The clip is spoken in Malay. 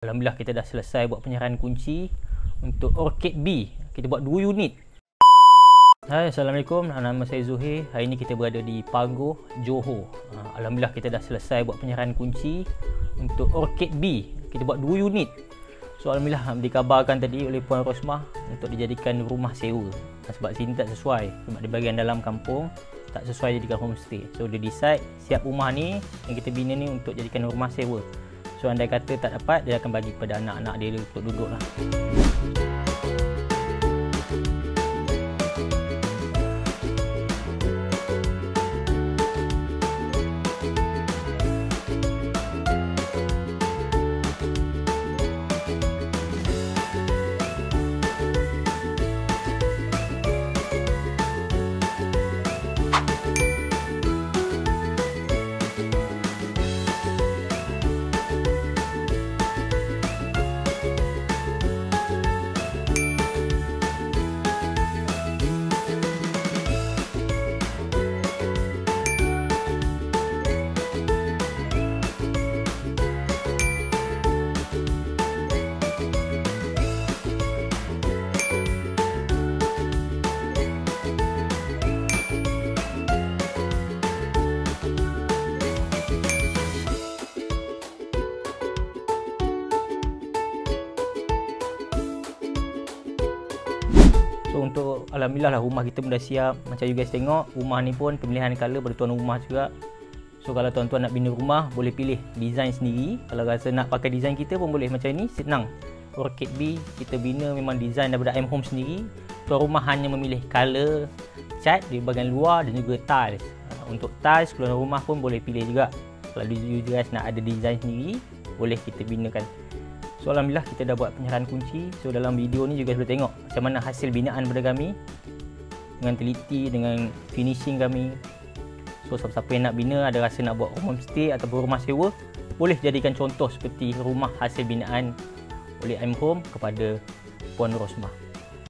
Alhamdulillah kita dah selesai buat penyerahan kunci untuk Orchid B. Kita buat 2 unit. Hai, Assalamualaikum. Nama saya Zuhair. Hari ini kita berada di Pagoh, Johor. Alhamdulillah kita dah selesai buat penyerahan kunci untuk Orchid B. Kita buat 2 unit. So alhamdulillah dikabarkan tadi oleh Puan Rosmah untuk dijadikan rumah sewa. Sebab sini tak sesuai. Sebab di bahagian dalam kampung tak sesuai jadikan homestay. So dia decide siap rumah ni yang kita bina ni untuk jadikan rumah sewa. So andai kata tak dapat, dia akan bagi kepada anak-anak dia untuk duduk lah. So untuk alhamdulillah lah rumah kita pun dah siap. Macam you guys tengok, rumah ni pun pemilihan colour pada tuan rumah juga. So kalau tuan-tuan nak bina rumah, boleh pilih design sendiri. Kalau rasa nak pakai design kita pun boleh. Macam ni, senang. Orchid B kita bina memang design daripada M Home sendiri. Tuan rumah hanya memilih colour cat di bahagian luar dan juga tiles. Untuk tiles, tuan rumah pun boleh pilih juga. Kalau you guys nak ada design sendiri, boleh kita binakan. So alhamdulillah kita dah buat penyerahan kunci. So dalam video ni juga boleh tengok macam mana hasil binaan daripada kami, dengan teliti, dengan finishing kami. So siapa-siapa yang nak bina, ada rasa nak buat homestay ataupun rumah sewa, boleh jadikan contoh seperti rumah hasil binaan oleh M Home kepada Puan Rosmah.